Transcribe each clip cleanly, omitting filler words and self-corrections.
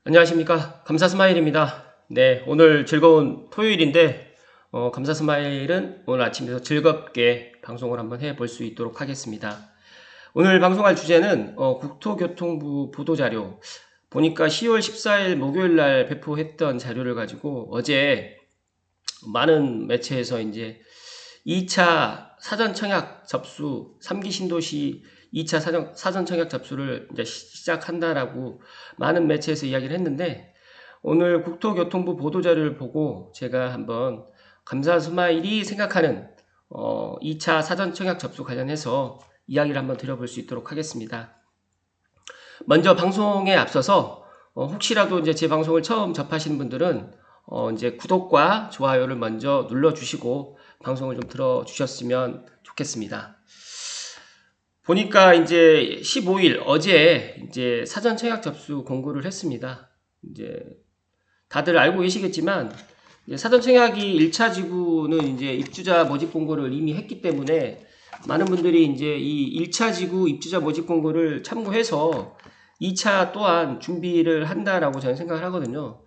안녕하십니까. 감사스마일입니다. 네, 오늘 즐거운 토요일인데 감사스마일은 오늘 아침부터 즐겁게 방송을 한번 해볼 수 있도록 하겠습니다. 오늘 방송할 주제는 국토교통부 보도자료 보니까 10월 14일 목요일 날 배포했던 자료를 가지고 어제 많은 매체에서 이제 2차 사전청약 접수 3기 신도시 2차 사전청약 접수를 이제 시작한다라고 많은 매체에서 이야기를 했는데 오늘 국토교통부 보도자료를 보고 제가 한번 감사스마일이 생각하는 2차 사전청약 접수 관련해서 이야기를 한번 드려볼 수 있도록 하겠습니다. 먼저 방송에 앞서서 혹시라도 이제 제 방송을 처음 접하시는 분들은 이제 구독과 좋아요를 먼저 눌러주시고 방송을 좀 들어주셨으면 좋겠습니다. 보니까 이제 15일 어제 이제 사전 청약 접수 공고를 했습니다. 이제 다들 알고 계시겠지만 이제 사전 청약이 1차 지구는 이제 입주자 모집 공고를 이미 했기 때문에 많은 분들이 이제 이 1차 지구 입주자 모집 공고를 참고해서 2차 또한 준비를 한다라고 저는 생각을 하거든요.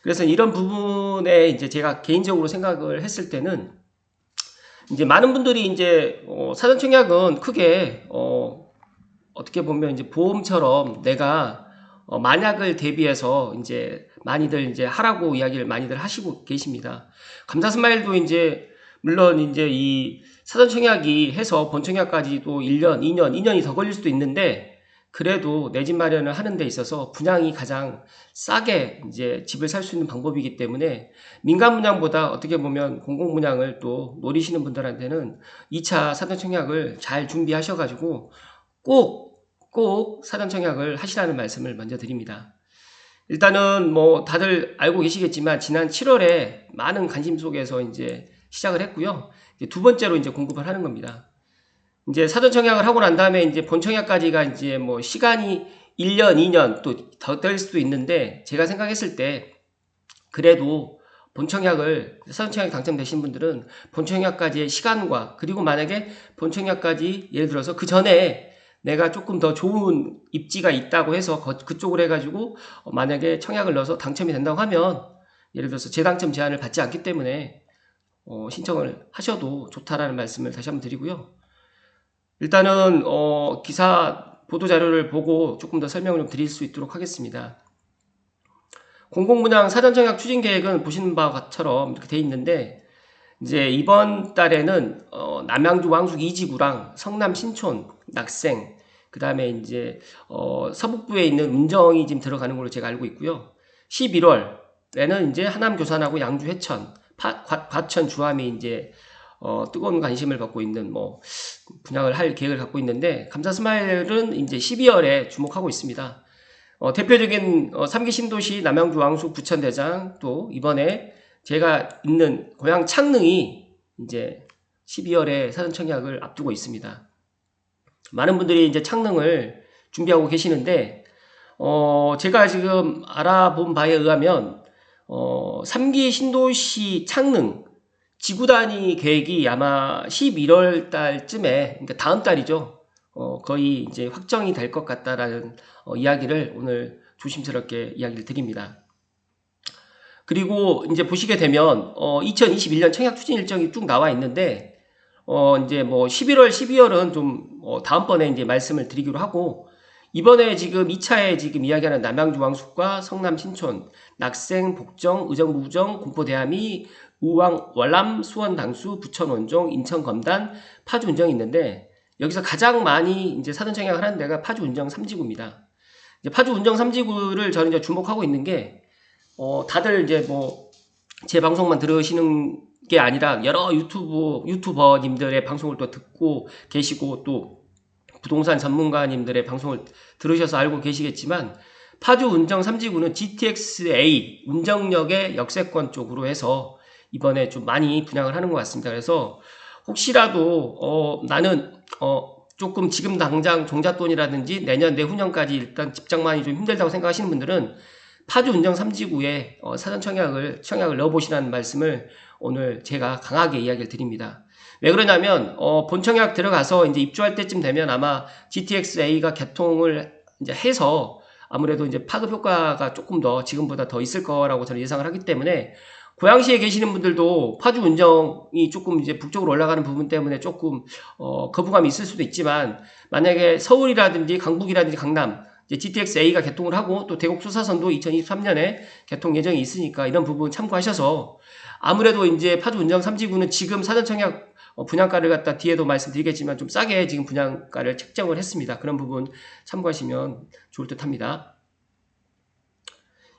그래서 이런 부분에 이제 제가 개인적으로 생각을 했을 때는 이제 많은 분들이 이제 사전 청약은 크게 어떻게 보면 이제 보험처럼 내가 만약을 대비해서 이제 많이들 이제 하라고 이야기를 많이들 하시고 계십니다. 감사스마일도 이제 물론 이제 이 사전 청약이 해서 본 청약까지도 1년, 2년이 더 걸릴 수도 있는데 그래도 내 집 마련을 하는 데 있어서 분양이 가장 싸게 이제 집을 살 수 있는 방법이기 때문에 민간 분양보다 어떻게 보면 공공 분양을 또 노리시는 분들한테는 2차 사전 청약을 잘 준비하셔가지고 꼭 사전 청약을 하시라는 말씀을 먼저 드립니다. 일단은 뭐 다들 알고 계시겠지만 지난 7월에 많은 관심 속에서 이제 시작을 했고요. 이제 두 번째로 이제 공급을 하는 겁니다. 이제 사전 청약을 하고 난 다음에 이제 본 청약까지가 이제 뭐 시간이 1년, 2년 또 더 될 수도 있는데 제가 생각했을 때 그래도 본 청약을 사전 청약 당첨되신 분들은 본 청약까지의 시간과 그리고 만약에 본 청약까지 예를 들어서 그 전에 내가 조금 더 좋은 입지가 있다고 해서 그쪽으로 해가지고 만약에 청약을 넣어서 당첨이 된다고 하면 예를 들어서 재당첨 제한을 받지 않기 때문에 신청을 하셔도 좋다라는 말씀을 다시 한번 드리고요. 일단은 기사 보도자료를 보고 조금 더 설명을 좀 드릴 수 있도록 하겠습니다. 공공분양 사전청약 추진계획은 보시는 바처럼 이렇게 돼 있는데 이제 이번 달에는 남양주 왕숙 2지구랑 성남 신촌, 낙생, 그 다음에 이제 서북부에 있는 운정이 지금 들어가는 걸로 제가 알고 있고요. 11월에는 이제 하남 교산하고 양주 회천, 과천 주함이 이제 뜨거운 관심을 받고 있는 뭐 분양을 할 계획을 갖고 있는데 감사스마일은 이제 12월에 주목하고 있습니다. 대표적인 3기 신도시 남양주 왕숙 부천대장 또 이번에 제가 있는 고향 창릉이 이제 12월에 사전 청약을 앞두고 있습니다. 많은 분들이 이제 창릉을 준비하고 계시는데 제가 지금 알아본 바에 의하면 3기 신도시 창릉 지구 단위 계획이 아마 11월 달쯤에, 그러니까 다음 달이죠. 거의 이제 확정이 될 것 같다라는 이야기를 오늘 조심스럽게 이야기를 드립니다. 그리고 이제 보시게 되면 2021년 청약 추진 일정이 쭉 나와 있는데 이제 뭐 11월, 12월은 좀 다음번에 이제 말씀을 드리기로 하고 이번에 지금 2차에 지금 이야기하는 남양주 왕숙과 성남 신촌, 낙생, 복정, 의정, 무정, 공포 대함이 우왕, 월남, 수원, 당수, 부천, 원종, 인천, 검단, 파주, 운정이 있는데 여기서 가장 많이 이제 사전 청약을 하는 데가 파주, 운정 3지구입니다. 이제 파주, 운정 3지구를 저는 이제 주목하고 있는 게 다들 이제 뭐 제 방송만 들으시는 게 아니라 여러 유튜버님들의 방송을 또 듣고 계시고 또 부동산 전문가님들의 방송을 들으셔서 알고 계시겠지만 파주 운정 3지구는 GTX-A 운정역의 역세권 쪽으로 해서 이번에 좀 많이 분양을 하는 것 같습니다. 그래서 혹시라도 나는 조금 지금 당장 종잣돈이라든지 내년 내후년까지 일단 집장만이 좀 힘들다고 생각하시는 분들은 파주 운정 3지구에 사전 청약을 넣어보시라는 말씀을 오늘 제가 강하게 이야기를 드립니다. 왜 그러냐면 본 청약 들어가서 이제 입주할 때쯤 되면 아마 GTX-A가 개통을 이제 해서 아무래도 이제 파급 효과가 조금 더 지금보다 더 있을 거라고 저는 예상을 하기 때문에 고양시에 계시는 분들도 파주 운정이 조금 이제 북쪽으로 올라가는 부분 때문에 조금 거부감이 있을 수도 있지만, 만약에 서울이라든지 강북이라든지 강남 이제 GTX-A가 개통을 하고 또 대곡 수사선도 2023년에 개통 예정이 있으니까 이런 부분 참고하셔서, 아무래도 이제 파주 운정 3지구는 지금 사전청약 분양가를 갖다 뒤에도 말씀드리겠지만 좀 싸게 지금 분양가를 책정을 했습니다. 그런 부분 참고하시면 좋을 듯 합니다.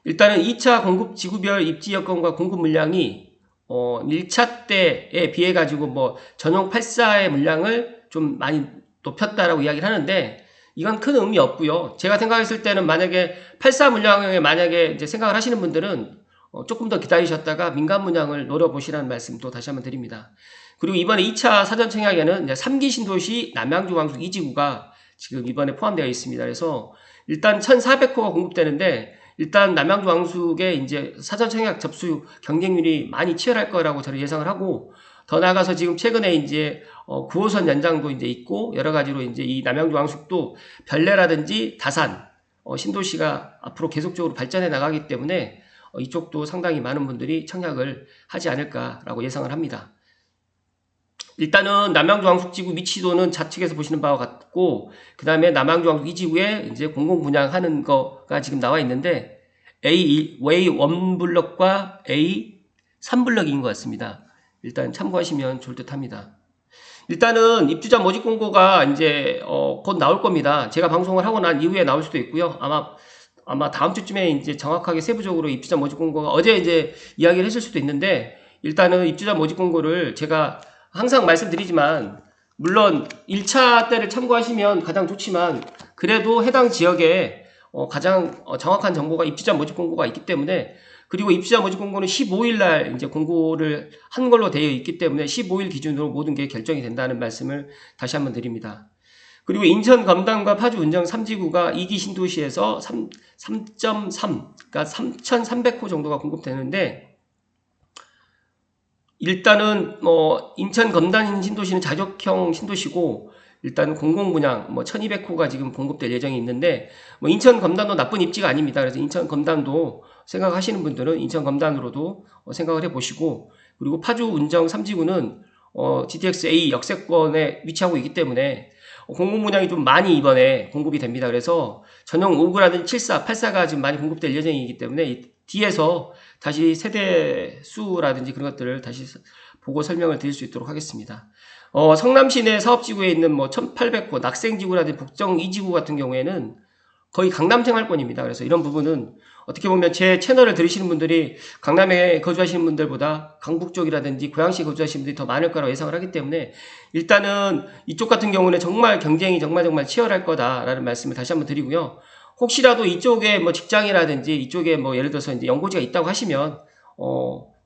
일단은 2차 공급 지구별 입지 여건과 공급 물량이 1차 때에 비해 가지고 뭐 전용 8사의 물량을 좀 많이 높였다라고 이야기를 하는데, 이건 큰 의미 없고요. 제가 생각했을 때는 만약에 8사 물량을 만약에 이제 생각을 하시는 분들은 조금 더 기다리셨다가 민간 분양을 노려보시라는 말씀도 다시 한번 드립니다. 그리고 이번에 2차 사전 청약에는 이제 3기 신도시 남양주 왕숙 2지구가 지금 이번에 포함되어 있습니다. 그래서 일단 1,400호가 공급되는데, 일단 남양주 왕숙의 이제 사전 청약 접수 경쟁률이 많이 치열할 거라고 저는 예상을 하고, 더 나아가서 지금 최근에 이제 9호선 연장도 이제 있고 여러 가지로 이제 이 남양주 왕숙도 별내라든지 다산 신도시가 앞으로 계속적으로 발전해 나가기 때문에 이쪽도 상당히 많은 분들이 청약을 하지 않을까라고 예상을 합니다. 일단은 남양주 왕숙지구 위치도는 좌측에서 보시는 바와 같고, 그 다음에 남양주 왕숙 2지구에 이제 공공 분양하는 거가 지금 나와 있는데, A1블럭과 A3블럭인 것 같습니다. 일단 참고하시면 좋을 듯 합니다. 일단은 입주자 모집 공고가 이제 곧 나올 겁니다. 제가 방송을 하고 난 이후에 나올 수도 있고요. 아마 다음 주쯤에 이제 정확하게 세부적으로 입주자 모집 공고가, 어제 이제 이야기를 했을 수도 있는데, 일단은 입주자 모집 공고를 제가 항상 말씀드리지만, 물론 1차 때를 참고하시면 가장 좋지만, 그래도 해당 지역에 가장 정확한 정보가 입주자 모집 공고가 있기 때문에, 그리고 입주자 모집 공고는 15일 날 이제 공고를 한 걸로 되어 있기 때문에 15일 기준으로 모든 게 결정이 된다는 말씀을 다시 한번 드립니다. 그리고 인천 검단과 파주 운정 3지구가 2기 신도시에서 3.3, 그러니까 3,300호 정도가 공급되는데, 일단은 인천 검단 신도시는 자격형 신도시고, 일단 공공분양 1,200호가 지금 공급될 예정이 있는데, 인천 검단도 나쁜 입지가 아닙니다. 그래서 인천 검단도 생각하시는 분들은 인천 검단으로도 생각을 해보시고, 그리고 파주 운정 3지구는 GTX-A 역세권에 위치하고 있기 때문에 공공분양이 좀 많이 이번에 공급이 됩니다. 그래서 전용 5구라든지 7사, 8사가 지금 많이 공급될 예정이기 때문에 뒤에서 다시 세대 수라든지 그런 것들을 다시 보고 설명을 드릴 수 있도록 하겠습니다. 성남시 내 사업지구에 있는 1800호 낙생지구라든지 복정 2지구 같은 경우에는 거의 강남 생활권입니다. 그래서 이런 부분은 어떻게 보면 제 채널을 들으시는 분들이 강남에 거주하시는 분들보다 강북 쪽이라든지 고양시에 거주하시는 분들이 더 많을 거라고 예상을 하기 때문에, 일단은 이쪽 같은 경우는 정말 경쟁이 정말 치열할 거다라는 말씀을 다시 한번 드리고요. 혹시라도 이쪽에 직장이라든지 이쪽에 예를 들어서 이제 연고지가 있다고 하시면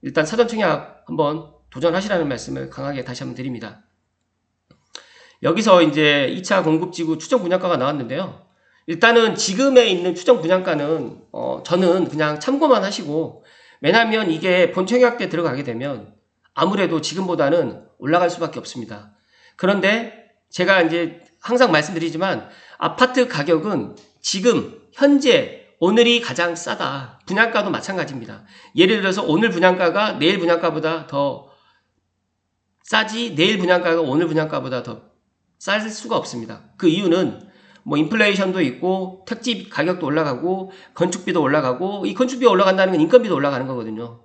일단 사전 청약 한번 도전하시라는 말씀을 강하게 다시 한번 드립니다. 여기서 이제 2차 공급지구 추정 분양가가 나왔는데요. 일단은 지금에 있는 추정 분양가는 저는 그냥 참고만 하시고, 왜냐하면 이게 본청약 때 들어가게 되면 아무래도 지금보다는 올라갈 수밖에 없습니다. 그런데 제가 이제 항상 말씀드리지만, 아파트 가격은 지금 현재 오늘이 가장 싸다. 분양가도 마찬가지입니다. 예를 들어서 오늘 분양가가 내일 분양가보다 더 싸지, 내일 분양가가 오늘 분양가보다 더 쌀 수가 없습니다. 그 이유는 인플레이션도 있고 택지 가격도 올라가고 건축비도 올라가고, 이 건축비가 올라간다는 건 인건비도 올라가는 거거든요.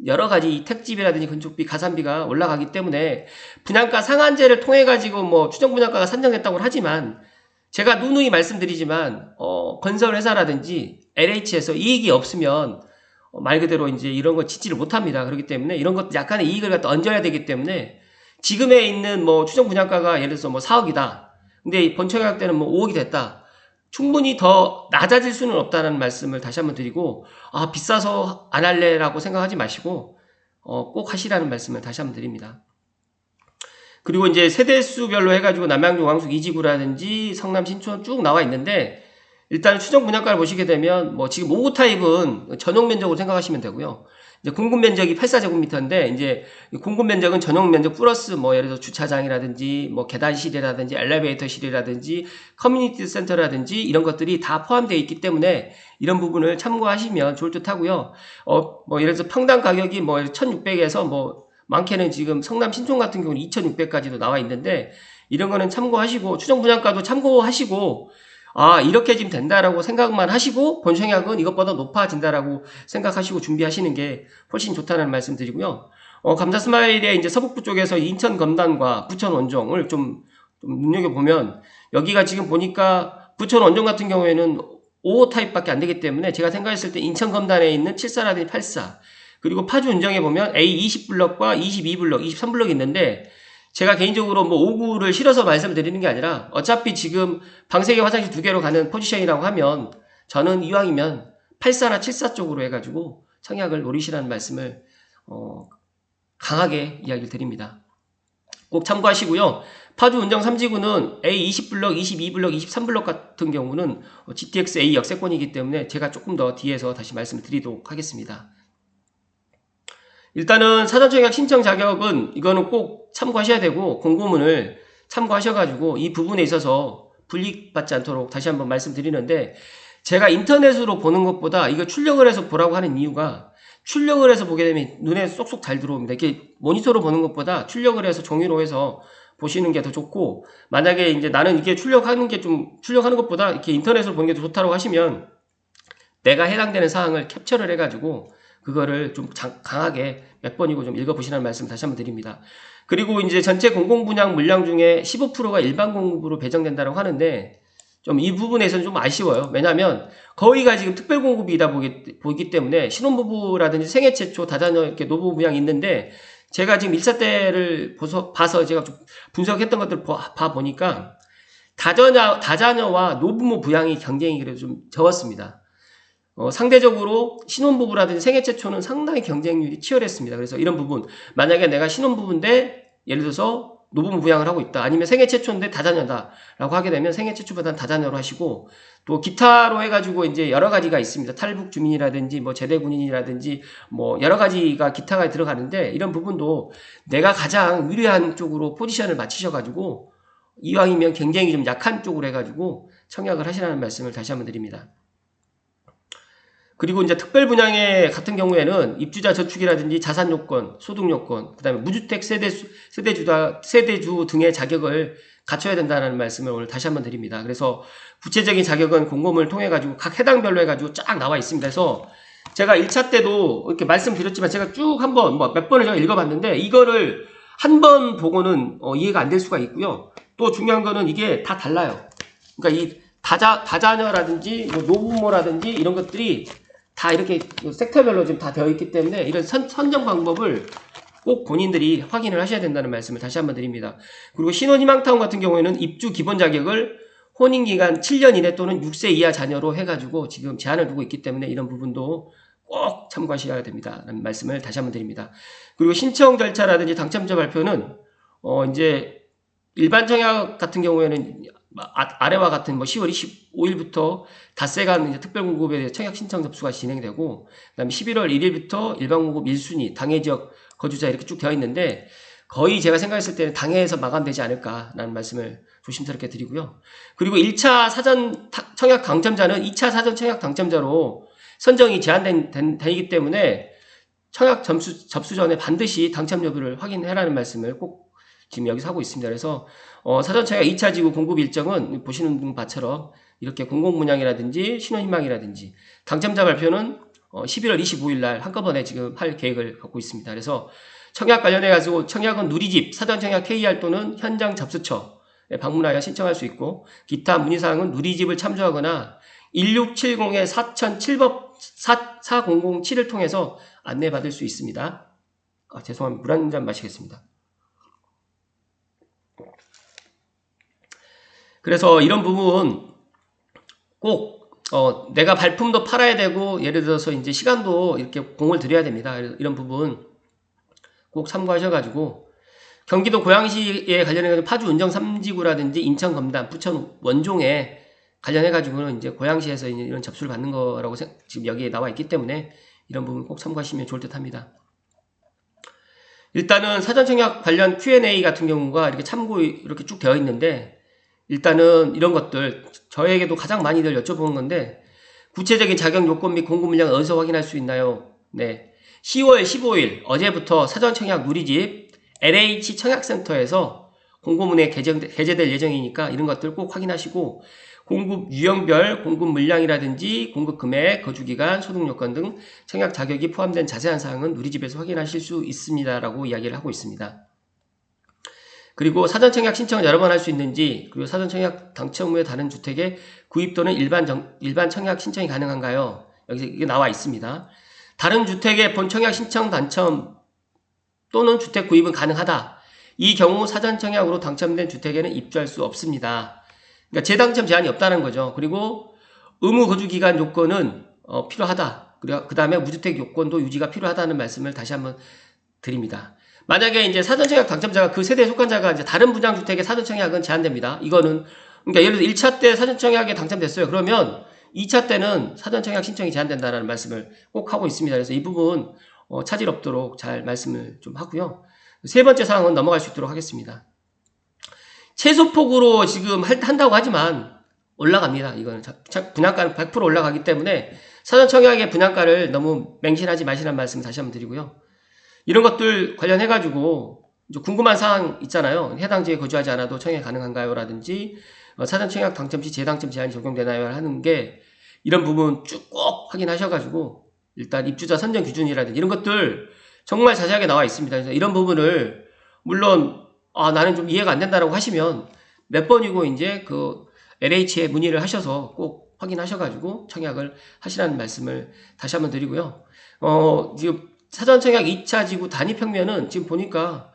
여러 가지 택지비라든지 건축비, 가산비가 올라가기 때문에 분양가 상한제를 통해 가지고 추정 분양가가 산정됐다고 하지만, 제가 누누이 말씀드리지만 건설회사라든지 LH에서 이익이 없으면 말 그대로 이제 이런 거 짓지를 못합니다. 그렇기 때문에 이런 것 약간의 이익을 갖다 얹어야 되기 때문에, 지금에 있는 추정 분양가가 예를 들어서 4억이다. 근데 본청약 때는 5억이 됐다. 충분히 더 낮아질 수는 없다는 말씀을 다시 한번 드리고, 비싸서 안 할래라고 생각하지 마시고 꼭 하시라는 말씀을 다시 한번 드립니다. 그리고 이제 세대수별로 해가지고 남양주 왕숙 2지구라든지 성남 신촌 쭉 나와 있는데, 일단 추정 분양가를 보시게 되면 지금 5구 타입은 전용 면적으로 생각하시면 되고요. 이제 공급 면적이 84제곱미터인데 이제 공급 면적은 전용 면적 플러스 뭐 예를 들어 주차장이라든지 뭐 계단실이라든지 엘리베이터실이라든지 커뮤니티 센터라든지 이런 것들이 다 포함되어 있기 때문에 이런 부분을 참고하시면 좋을 듯 하고요. 뭐 예를 들어서 평당 가격이 뭐 1,600에서 뭐 많게는 지금 성남 신촌 같은 경우는 2,600까지도 나와 있는데 이런 거는 참고하시고 추정 분양가도 참고하시고 이렇게 지금 된다라고 생각만 하시고 본청약은 이것보다 높아진다라고 생각하시고 준비하시는 게 훨씬 좋다는 말씀 드리고요. 감사스마일의 이제 서북부 쪽에서 인천 검단과 부천 원종을 좀 눈여겨보면 여기가 지금 보니까 부천 원종 같은 경우에는 5호 타입밖에 안 되기 때문에 제가 생각했을 때 인천 검단에 있는 74라든지 84 그리고 파주 운정에 보면 A20블럭과 22블럭, 23블럭이 있는데 제가 개인적으로 뭐 5구를 실어서 말씀을 드리는 게 아니라 어차피 지금 방 3개 화장실 2개로 가는 포지션이라고 하면 저는 이왕이면 84나 74 쪽으로 해가지고 청약을 노리시라는 말씀을 강하게 이야기를 드립니다. 꼭 참고하시고요. 파주 운정 3지구는 A20블럭, 22블럭, 23블럭 같은 경우는 GTX A 역세권이기 때문에 제가 조금 더 뒤에서 다시 말씀을 드리도록 하겠습니다. 일단은 사전청약 신청 자격은 이거는 꼭 참고하셔야 되고 공고문을 참고하셔가지고 이 부분에 있어서 불이익받지 않도록 다시 한번 말씀드리는데 제가 인터넷으로 보는 것보다 이거 출력을 해서 보라고 하는 이유가 출력을 해서 보게 되면 눈에 쏙쏙 잘 들어옵니다. 이렇게 모니터로 보는 것보다 출력을 해서 종이로 해서 보시는 게 더 좋고 만약에 이제 나는 이게 출력하는 것보다 이렇게 인터넷으로 보는 게 더 좋다고 하시면 내가 해당되는 사항을 캡처를 해가지고 그거를 좀 강하게 몇 번이고 좀 읽어보시라는 말씀 다시 한번 드립니다. 그리고 이제 전체 공공분양 물량 중에 15%가 일반 공급으로 배정된다고 하는데 좀 이 부분에서는 좀 아쉬워요. 왜냐하면 거의가 지금 특별 공급이다 보기 때문에 신혼부부라든지 생애 최초 다자녀 이렇게 노부 분양이 있는데 제가 지금 1차 때를 봐서 제가 좀 분석했던 것들을 봐보니까 다자녀와 노부모 부양이 경쟁이 그래도 좀 적었습니다. 상대적으로 신혼부부라든지 생애 최초는 상당히 경쟁률이 치열했습니다. 그래서 이런 부분, 만약에 내가 신혼부부인데 예를 들어서 노부모 부양을 하고 있다. 아니면 생애 최초인데 다자녀다. 라고 하게 되면 생애 최초보다는 다자녀로 하시고 또 기타로 해가지고 이제 여러 가지가 있습니다. 탈북 주민이라든지 뭐 제대 군인이라든지 뭐 여러 가지가 기타가 들어가는데 이런 부분도 내가 가장 유리한 쪽으로 포지션을 맞추셔가지고 이왕이면 굉장히 좀 약한 쪽으로 해가지고 청약을 하시라는 말씀을 다시 한번 드립니다. 그리고 이제 특별 분양의 같은 경우에는 입주자 저축이라든지 자산 요건, 소득 요건, 그 다음에 무주택 세대주 등의 자격을 갖춰야 된다는 말씀을 오늘 다시 한번 드립니다. 그래서 구체적인 자격은 공고문을 통해 가지고 각 해당별로 해가지고 쫙 나와 있습니다. 그래서 제가 1차 때도 이렇게 말씀드렸지만 제가 쭉 한번 몇 번을 제가 읽어봤는데 이거를 한 번 보고는 이해가 안 될 수가 있고요. 또 중요한 거는 이게 다 달라요. 그러니까 이 다자녀라든지 뭐 노부모라든지 이런 것들이 다 이렇게 섹터별로 지금 다 되어 있기 때문에 이런 선정 방법을 꼭 본인들이 확인을 하셔야 된다는 말씀을 다시 한번 드립니다. 그리고 신혼희망타운 같은 경우에는 입주 기본 자격을 혼인기간 7년 이내 또는 6세 이하 자녀로 해가지고 지금 제한을 두고 있기 때문에 이런 부분도 꼭 참고하셔야 됩니다. 라는 말씀을 다시 한번 드립니다. 그리고 신청 절차라든지 당첨자 발표는 이제 일반 청약 같은 경우에는 아래와 같은 뭐 10월 25일부터 닷새간 특별공급에 대해 청약 신청 접수가 진행되고 그다음에 11월 1일부터 일반공급 1순위 당해지역 거주자 이렇게 쭉 되어 있는데 거의 제가 생각했을 때는 당해에서 마감되지 않을까라는 말씀을 조심스럽게 드리고요. 그리고 1차 사전 청약 당첨자는 2차 사전 청약 당첨자로 선정이 제한되기 때문에 청약 접수 전에 반드시 당첨 여부를 확인해라는 말씀을 꼭 지금 여기서 하고 있습니다. 그래서 사전청약 2차 지구 공급 일정은 보시는 바처럼 이렇게 공공분양이라든지 신혼희망이라든지 당첨자 발표는 11월 25일 날 한꺼번에 지금 할 계획을 갖고 있습니다. 그래서 청약 관련해 가지고 청약은 누리집, 사전청약 KR 또는 현장 접수처에 방문하여 신청할 수 있고 기타 문의사항은 누리집을 참조하거나 1670의 4007법 4007을 통해서 안내받을 수 있습니다. 죄송합니다. 물 한 잔 마시겠습니다. 그래서 이런 부분 꼭 내가 발품도 팔아야 되고 예를 들어서 이제 시간도 이렇게 공을 들여야 됩니다. 이런 부분 꼭 참고하셔가지고 경기도 고양시에 관련해서 파주 운정 3지구라든지 인천 검단, 부천 원종에 관련해가지고는 이제 고양시에서 이런 접수를 받는 거라고 지금 여기에 나와 있기 때문에 이런 부분 꼭 참고하시면 좋을 듯 합니다. 일단은 사전청약 관련 Q&A 같은 경우가 이렇게 참고 이렇게 쭉 되어 있는데, 일단은 이런 것들 저에게도 가장 많이들 여쭤보는 건데, 구체적인 자격 요건 및 공급 물량을 어디서 확인할 수 있나요? 네, 10월 15일 어제부터 사전청약 누리집 LH 청약센터에서 공고문에 게재될 예정이니까 이런 것들 꼭 확인하시고, 공급 유형별, 공급 물량이라든지 공급 금액, 거주기간, 소득요건 등 청약 자격이 포함된 자세한 사항은 누리집에서 확인하실 수 있습니다라고 이야기를 하고 있습니다. 그리고 사전청약 신청을 여러 번 할 수 있는지, 그리고 사전청약 당첨 후에 다른 주택의 구입 또는 일반 청약 신청이 가능한가요? 여기서 이게 나와 있습니다. 다른 주택의 본 청약 신청 당첨 또는 주택 구입은 가능하다. 이 경우 사전청약으로 당첨된 주택에는 입주할 수 없습니다. 그러니까 재당첨 제한이 없다는 거죠. 그리고 의무 거주기간 요건은 필요하다. 그리고 그 다음에 무주택 요건도 유지가 필요하다는 말씀을 다시 한번 드립니다. 만약에 이제 사전청약 당첨자가 그 세대에 속한 자가 이제 다른 분양주택의 사전청약은 제한됩니다. 이거는, 그러니까 예를 들어 1차 때 사전청약에 당첨됐어요. 그러면 2차 때는 사전청약 신청이 제한된다는 말씀을 꼭 하고 있습니다. 그래서 이 부분 차질 없도록 잘 말씀을 좀 하고요. 세 번째 사항은 넘어갈 수 있도록 하겠습니다. 최소폭으로 지금 한다고 하지만 올라갑니다. 이거는 분양가는 100% 올라가기 때문에 사전청약의 분양가를 너무 맹신하지 마시라는 말씀 다시 한번 드리고요. 이런 것들 관련해가지고 궁금한 사항 있잖아요. 해당 지역에 거주하지 않아도 청약 가능한가요? 라든지 사전청약 당첨 시 재당첨 제한이 적용되나요? 하는 게, 이런 부분 쭉 꼭 확인하셔가지고 일단 입주자 선정 기준이라든지 이런 것들 정말 자세하게 나와 있습니다. 그래서 이런 부분을 물론 나는 좀 이해가 안 된다라고 하시면 몇 번이고 이제 그 LH에 문의를 하셔서 꼭 확인하셔가지고 청약을 하시라는 말씀을 다시 한번 드리고요. 지금 사전청약 2차 지구 단위평면은 지금 보니까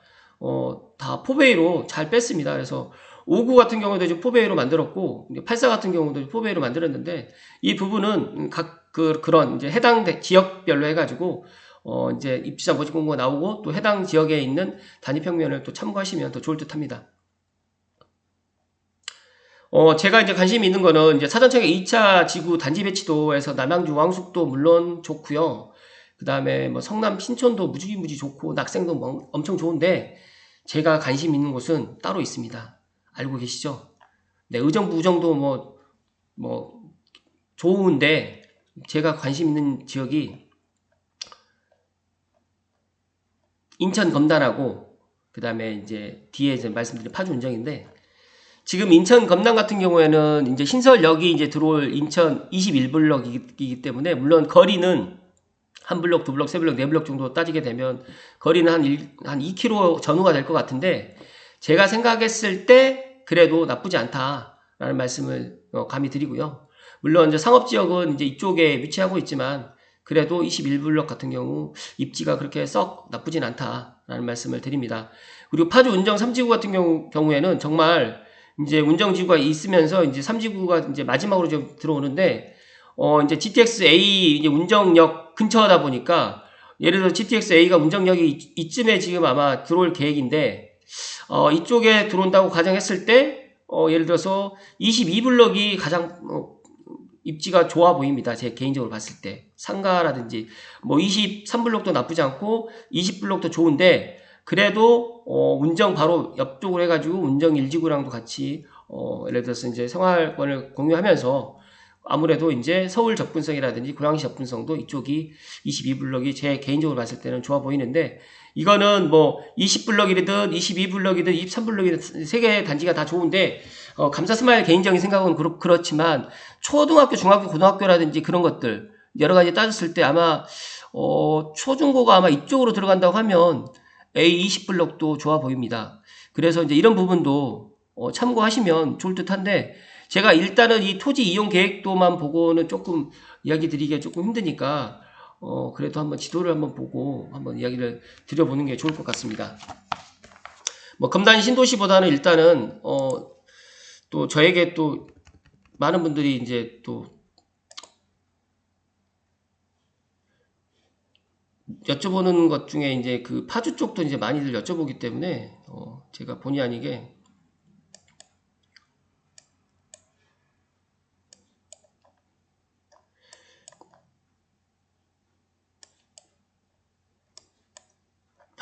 다 포베이로 잘 뺐습니다. 그래서 59 같은 경우도 이제 포베이로 만들었고, 84 같은 경우도 포베이로 만들었는데, 이 부분은 각 그런 이제 해당 지역별로 해가지고 이제 입주자 모집 공고가 나오고 또 해당 지역에 있는 단위평면을 또 참고하시면 더 좋을 듯합니다. 제가 이제 관심이 있는 거는 이제 사전청약 2차 지구 단지 배치도에서 남양주 왕숙도 물론 좋고요. 그 다음에 뭐 성남 신촌도 무지 좋고 낙생도 뭐 엄청 좋은데, 제가 관심 있는 곳은 따로 있습니다. 알고 계시죠? 네, 의정부 우정도 뭐 좋은데, 제가 관심 있는 지역이 인천 검단하고 그 다음에 이제 뒤에 이제 말씀드린 파주 운정인데, 지금 인천 검남 같은 경우에는 이제 신설역이 이제 들어올 인천 21블럭이기 때문에, 물론 거리는 한 블럭, 두 블럭, 세 블럭, 네 블럭 정도 따지게 되면 거리는 한 2km 전후가 될 것 같은데, 제가 생각했을 때 그래도 나쁘지 않다라는 말씀을 감히 드리고요. 물론 이제 상업지역은 이제 이쪽에 위치하고 있지만 그래도 21블럭 같은 경우 입지가 그렇게 썩 나쁘진 않다라는 말씀을 드립니다. 그리고 파주 운정 3지구 같은 경우에는 정말 이제 운정지구가 있으면서 이제 3지구가 이제 마지막으로 좀 들어오는데, 이제 GTX-A 이제 운정역 근처다 보니까, 예를 들어 GTX-A가 운정역이 이쯤에 지금 아마 들어올 계획인데, 이쪽에 들어온다고 가정했을 때, 예를 들어서 22블럭이 가장 입지가 좋아 보입니다. 제 개인적으로 봤을 때. 상가라든지 뭐 23블럭도 나쁘지 않고 20블럭도 좋은데, 그래도 운정 바로 옆쪽으로 해가지고 운정 1지구랑도 같이 예를 들어서 이제 생활권을 공유하면서 아무래도 이제 서울 접근성이라든지 고양시 접근성도 이쪽이 22블럭이 제 개인적으로 봤을 때는 좋아 보이는데, 이거는 뭐 20블럭이든 22블럭이든 23블럭이든 세 개의 단지가 다 좋은데, 감사스마일 개인적인 생각은 그렇지만 초등학교, 중학교, 고등학교라든지 그런 것들 여러 가지 따졌을 때 아마 초중고가 아마 이쪽으로 들어간다고 하면 A20블럭도 좋아 보입니다. 그래서 이제 이런 부분도 참고하시면 좋을 듯한데, 제가 일단은 이 토지 이용 계획도만 보고는 조금 이야기 드리기가 조금 힘드니까 그래도 한번 지도를 한번 보고 한번 이야기를 드려보는 게 좋을 것 같습니다. 뭐 검단 신도시보다는 일단은 또 저에게 또 많은 분들이 이제 또 여쭤보는 것 중에 이제 그 파주 쪽도 이제 많이들 여쭤보기 때문에 제가 본의 아니게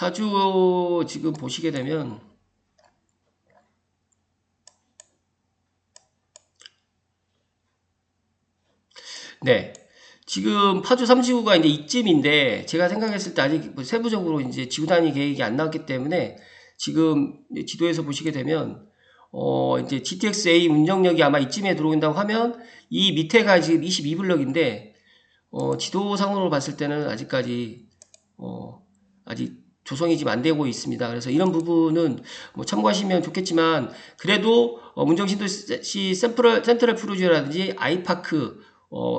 파주 지금 보시게 되면 네. 지금 파주 3지구가 이제 이쯤인데 제가 생각했을 때 아직 뭐 세부적으로 이제 지구 단위 계획이 안 나왔기 때문에 지금 지도에서 보시게 되면 이제 GTX-A 운정역이 아마 이쯤에 들어온다고 하면 이 밑에가 지금 22블럭인데 지도상으로 봤을 때는 아직까지 아직 조성이 지금 안 되고 있습니다. 그래서 이런 부분은 뭐 참고하시면 좋겠지만 그래도 문정신도시 센트럴 푸르지오라든지 아이파크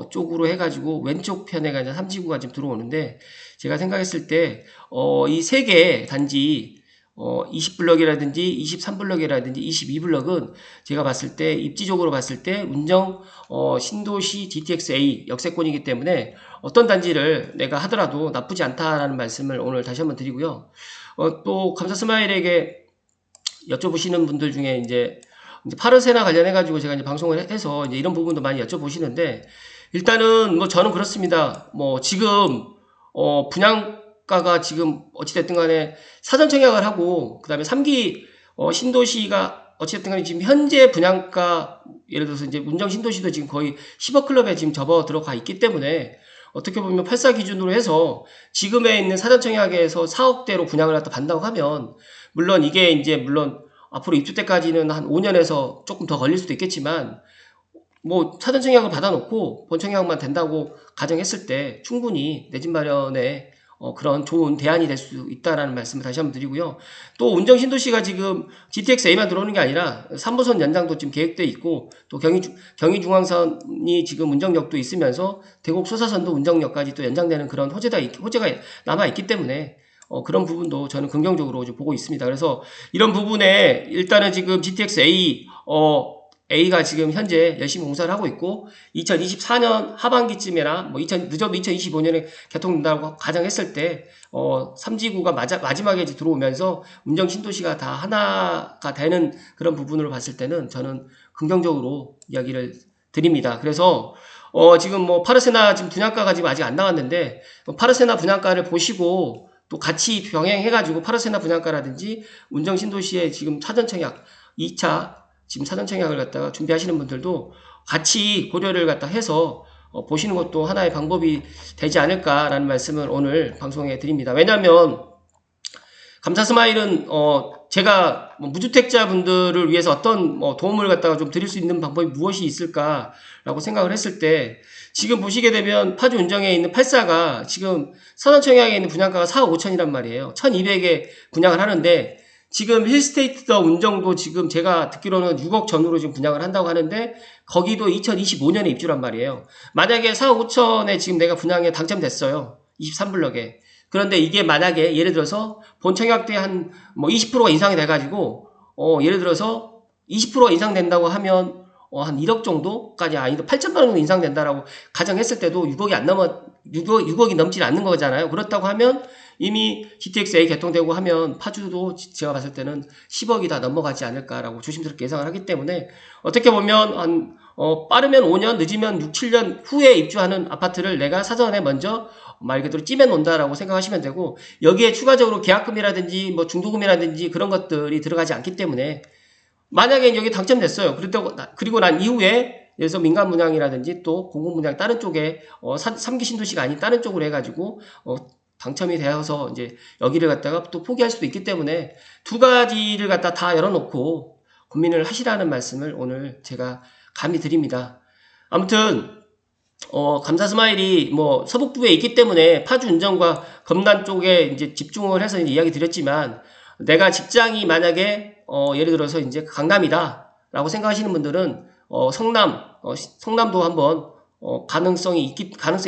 쪽으로 해가지고 왼쪽 편에가 이제 3지구가 지금 들어오는데 제가 생각했을 때 이 세 개 단지 20블럭이라든지 23블럭이라든지 22블럭은 제가 봤을 때 입지적으로 봤을 때 운정 신도시 GTX-A 역세권이기 때문에 어떤 단지를 내가 하더라도 나쁘지 않다라는 말씀을 오늘 다시 한번 드리고요. 또 감사스마일에게 여쭤보시는 분들 중에 이제 파르세나 관련해가지고 제가 이제 방송을 해서 이제 이런 부분도 많이 여쭤보시는데 일단은 뭐 저는 그렇습니다. 뭐 지금 분양가가 지금 어찌됐든 간에 사전 청약을 하고 그 다음에 3기 신도시가 어찌됐든 간에 지금 현재 분양가 예를 들어서 이제 운정 신도시도 지금 거의 10억 클럽에 지금 접어 들어가 있기 때문에 어떻게 보면 84 기준으로 해서 지금에 있는 사전 청약에서 4억대로 분양을 갖다 받는다고 하면 물론 이게 이제 물론 앞으로 입주 때까지는 한 5년에서 조금 더 걸릴 수도 있겠지만 뭐 사전 청약을 받아놓고 본 청약만 된다고 가정했을 때 충분히 내 집 마련에 그런 좋은 대안이 될 수 있다라는 말씀을 다시 한번 드리고요. 또 운정 신도시가 지금 GTX-A만 들어오는 게 아니라 3호선 연장도 지금 계획돼 있고 또 경의중앙선이 지금 운정역도 있으면서 대곡 소사선도 운정역까지 또 연장되는 그런 호재가 남아 있기 때문에 그런 부분도 저는 긍정적으로 보고 있습니다. 그래서 이런 부분에 일단은 지금 GTX-A A가 지금 현재 열심히 공사를 하고 있고 2024년 하반기쯤이나 뭐 늦어도 2025년에 개통된다고 가정했을 때 3지구가 마지막에 이제 들어오면서 운정 신도시가 다 하나가 되는 그런 부분으로 봤을 때는 저는 긍정적으로 이야기를 드립니다. 그래서 지금 뭐 파르세나 지금 분양가가 지금 아직 안 나왔는데 파르세나 분양가를 보시고 또 같이 병행해가지고 파르세나 분양가라든지 운정 신도시의 지금 사전 청약 2차 지금 사전 청약을 갖다가 준비하시는 분들도 같이 고려를 갖다 해서 보시는 것도 하나의 방법이 되지 않을까라는 말씀을 오늘 방송에 드립니다. 왜냐하면 감사스마일은 제가 무주택자 분들을 위해서 어떤 도움을 갖다가 좀 드릴 수 있는 방법이 무엇이 있을까라고 생각을 했을 때 지금 보시게 되면 파주 운정에 있는 84가 지금 선원청약에 있는 분양가가 4억 5천이란 말이에요. 1200에 분양을 하는데 지금 힐스테이트 더 운정도 지금 제가 듣기로는 6억 전후로 지금 분양을 한다고 하는데 거기도 2025년에 입주란 말이에요. 만약에 4억 5천에 지금 내가 분양에 당첨됐어요. 23블럭에. 그런데 이게 만약에 예를 들어서 본 청약 때 한 뭐 20%가 이상이 돼가지고 예를 들어서 20%가 이상 된다고 하면 한 1억 정도까지 아니도 8천만 원 정도 이상 된다라고 가정했을 때도 6억이 넘지 않는 거잖아요. 그렇다고 하면 이미 GTX-A 개통되고 하면 파주도 제가 봤을 때는 10억이 다 넘어가지 않을까라고 조심스럽게 예상을 하기 때문에 어떻게 보면 빠르면 5년, 늦으면 6, 7년 후에 입주하는 아파트를 내가 사전에 먼저 말 그대로 찌매 놓는다라고 생각하시면 되고 여기에 추가적으로 계약금이라든지 뭐 중도금이라든지 그런 것들이 들어가지 않기 때문에 만약에 여기 당첨됐어요. 그리고 난 이후에 그래서 민간 분양이라든지 또 공공 분양 다른 쪽에 3기 신도시가 아닌 다른 쪽으로 해가지고 당첨이 되어서 이제 여기를 갖다가 또 포기할 수도 있기 때문에 두 가지를 갖다 다 열어놓고 고민을 하시라는 말씀을 오늘 제가 감히 드립니다. 아무튼 감사스마일이 뭐 서북부에 있기 때문에 파주 운정과 검단 쪽에 이제 집중을 해서 이제 이야기 드렸지만 내가 직장이 만약에 예를 들어서 이제 강남이다라고 생각하시는 분들은 성남도 한번 가능성이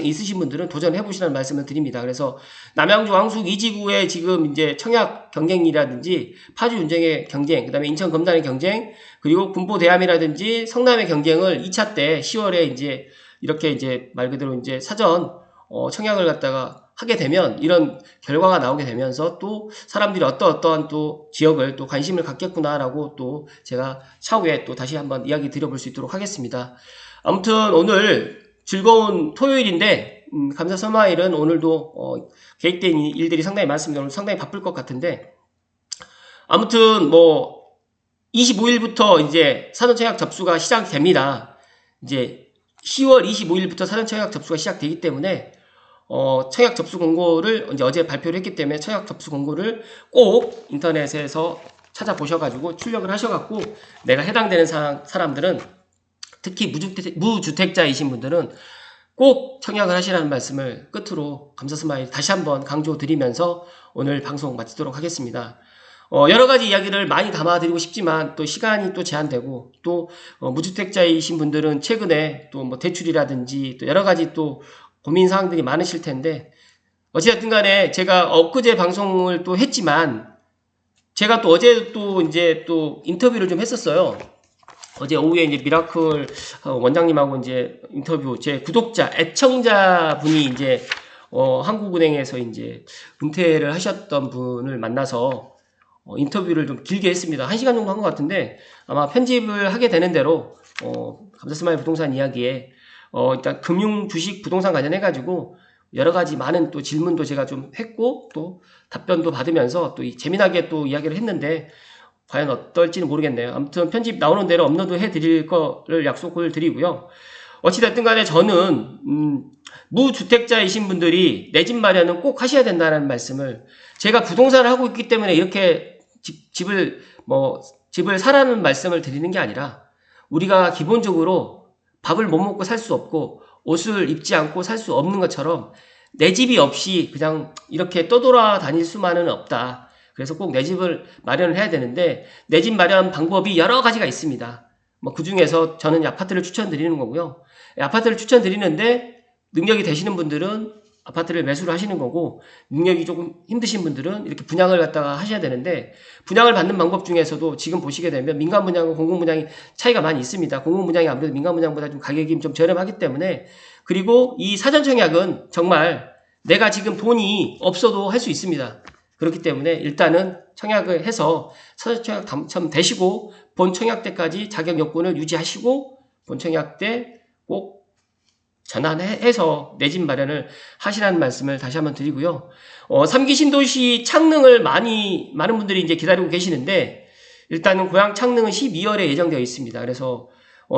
있으신 분들은 도전해 보시라는 말씀을 드립니다. 그래서 남양주 왕숙 2지구의 지금 이제 청약 경쟁이라든지 파주 운정의 경쟁, 그다음에 인천 검단의 경쟁, 그리고 군포 대암이라든지 성남의 경쟁을 2차 때 10월에 이제 이렇게 이제 말 그대로 이제 사전 청약을 갖다가 하게 되면 이런 결과가 나오게 되면서 또 사람들이 어떠한 또 지역을 또 관심을 갖겠구나라고 또 제가 차후에 또 다시 한번 이야기 드려볼 수 있도록 하겠습니다. 아무튼 오늘 즐거운 토요일인데 감사 서마일은 오늘도 계획된 일들이 상당히 많습니다. 오늘 상당히 바쁠 것 같은데 아무튼 뭐 25일부터 이제 사전청약 접수가 시작됩니다. 이제 10월 25일부터 사전청약 접수가 시작되기 때문에 청약 접수 공고를 이제 어제 발표를 했기 때문에 청약 접수 공고를 꼭 인터넷에서 찾아보셔가지고 출력을 하셔갖고 내가 해당되는 사람들은 특히 무주택자이신 분들은 꼭 청약을 하시라는 말씀을 끝으로 감사 스마일 다시 한번 강조드리면서 오늘 방송 마치도록 하겠습니다. 여러 가지 이야기를 많이 담아드리고 싶지만 또 시간이 또 제한되고 또 무주택자이신 분들은 최근에 또 뭐 대출이라든지 또 여러 가지 또 고민 사항들이 많으실 텐데 어찌됐든 간에 제가 엊그제 방송을 또 했지만 제가 또 어제 또 이제 또 인터뷰를 좀 했었어요. 어제 오후에 이제 미라클 원장님하고 이제 인터뷰, 제 구독자, 애청자 분이 이제 한국은행에서 이제 은퇴를 하셨던 분을 만나서 인터뷰를 좀 길게 했습니다. 1시간 정도 한 것 같은데 아마 편집을 하게 되는 대로 감사스마일 부동산 이야기에 일단 금융, 주식, 부동산 관련해가지고 여러 가지 많은 또 질문도 제가 좀 했고 또 답변도 받으면서 또 재미나게 또 이야기를 했는데 과연 어떨지는 모르겠네요. 아무튼 편집 나오는 대로 업로드 해드릴 거를 약속을 드리고요. 어찌됐든 간에 저는 무주택자이신 분들이 내 집 마련은 꼭 하셔야 된다는 말씀을 제가 부동산을 하고 있기 때문에 이렇게 집을 사라는 말씀을 드리는 게 아니라 우리가 기본적으로 밥을 못 먹고 살 수 없고 옷을 입지 않고 살 수 없는 것처럼 내 집이 없이 그냥 이렇게 떠돌아다닐 수만은 없다. 그래서 꼭 내 집을 마련을 해야 되는데 내 집 마련 방법이 여러 가지가 있습니다. 그 중에서 저는 아파트를 추천드리는 거고요. 아파트를 추천드리는데 능력이 되시는 분들은 아파트를 매수를 하시는 거고 능력이 조금 힘드신 분들은 이렇게 분양을 갖다가 하셔야 되는데 분양을 받는 방법 중에서도 지금 보시게 되면 민간 분양과 공공 분양이 차이가 많이 있습니다. 공공 분양이 아무래도 민간 분양보다 좀 가격이 좀 저렴하기 때문에 그리고 이 사전 청약은 정말 내가 지금 돈이 없어도 할 수 있습니다. 그렇기 때문에 일단은 청약을 해서 사전 청약 당첨되시고 본 청약 때까지 자격 요건을 유지하시고 본 청약 때 꼭 전환해서 내 집 마련을 하시라는 말씀을 다시 한번 드리고요. 3기 신도시 창능을 많은 분들이 이제 기다리고 계시는데 일단은 고양 창능은 12월에 예정되어 있습니다. 그래서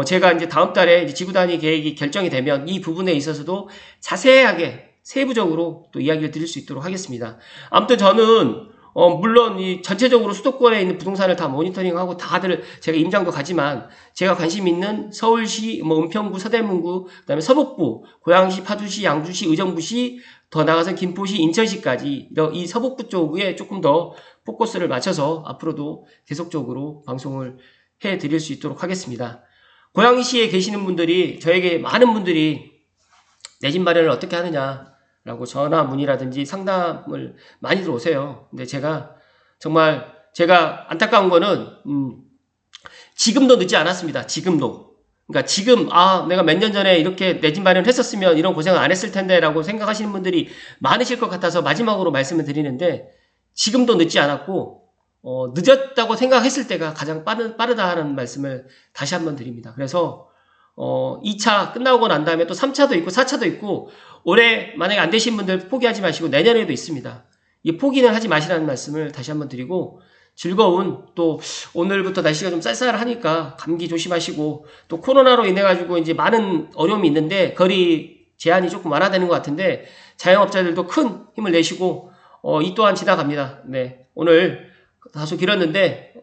제가 이제 다음 달에 이제 지구 단위 계획이 결정이 되면 이 부분에 있어서도 자세하게 세부적으로 또 이야기를 드릴 수 있도록 하겠습니다. 아무튼 저는 물론 이 전체적으로 수도권에 있는 부동산을 다 모니터링하고 다들 제가 임장도 가지만 제가 관심 있는 서울시, 은평구, 서대문구, 그다음에 서북부, 고양시, 파주시, 양주시, 의정부시, 더 나아가서 김포시, 인천시까지 이 서북부 쪽에 조금 더 포커스를 맞춰서 앞으로도 계속적으로 방송을 해드릴 수 있도록 하겠습니다. 고양시에 계시는 분들이 저에게 많은 분들이 내 집 마련을 어떻게 하느냐라고 전화 문의라든지 상담을 많이 들어오세요. 근데 정말 제가 안타까운 거는 지금도 늦지 않았습니다. 지금도. 그러니까 지금 내가 몇 년 전에 이렇게 내 집 마련을 했었으면 이런 고생을 안 했을 텐데 라고 생각하시는 분들이 많으실 것 같아서 마지막으로 말씀을 드리는데 지금도 늦지 않았고 늦었다고 생각했을 때가 가장 빠르다는 말씀을 다시 한번 드립니다. 그래서 2차 끝나고 난 다음에 또 3차도 있고 4차도 있고 올해 만약에 안 되신 분들 포기하지 마시고 내년에도 있습니다. 이 포기는 하지 마시라는 말씀을 다시 한번 드리고 즐거운 또 오늘부터 날씨가 좀 쌀쌀하니까 감기 조심하시고 또 코로나로 인해 가지고 이제 많은 어려움이 있는데 거리 제한이 조금 완화되는 것 같은데 자영업자들도 큰 힘을 내시고 이 또한 지나갑니다. 네, 오늘 다소 길었는데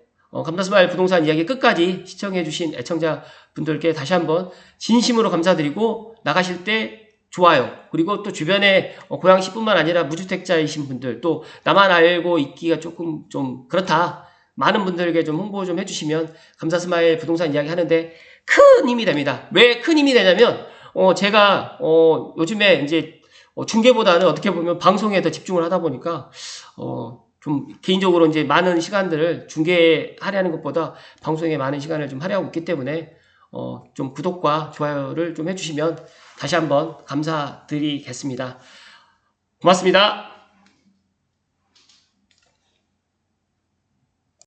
감사스마일 부동산 이야기 끝까지 시청해주신 애청자분들께 다시 한번 진심으로 감사드리고 나가실 때 좋아요. 그리고 또 주변에 고양시뿐만 아니라 무주택자이신 분들 또 나만 알고 있기가 조금 좀 그렇다. 많은 분들에게 좀 홍보 좀 해주시면 감사스마일 부동산 이야기 하는데 큰 힘이 됩니다. 왜 큰 힘이 되냐면 제가 요즘에 이제 중계보다는 어떻게 보면 방송에 더 집중을 하다 보니까 좀 개인적으로 이제 많은 시간들을 중계하려는 것보다 방송에 많은 시간을 좀 할애하고 있기 때문에 좀 구독과 좋아요를 좀 해주시면 다시 한번 감사드리겠습니다. 고맙습니다.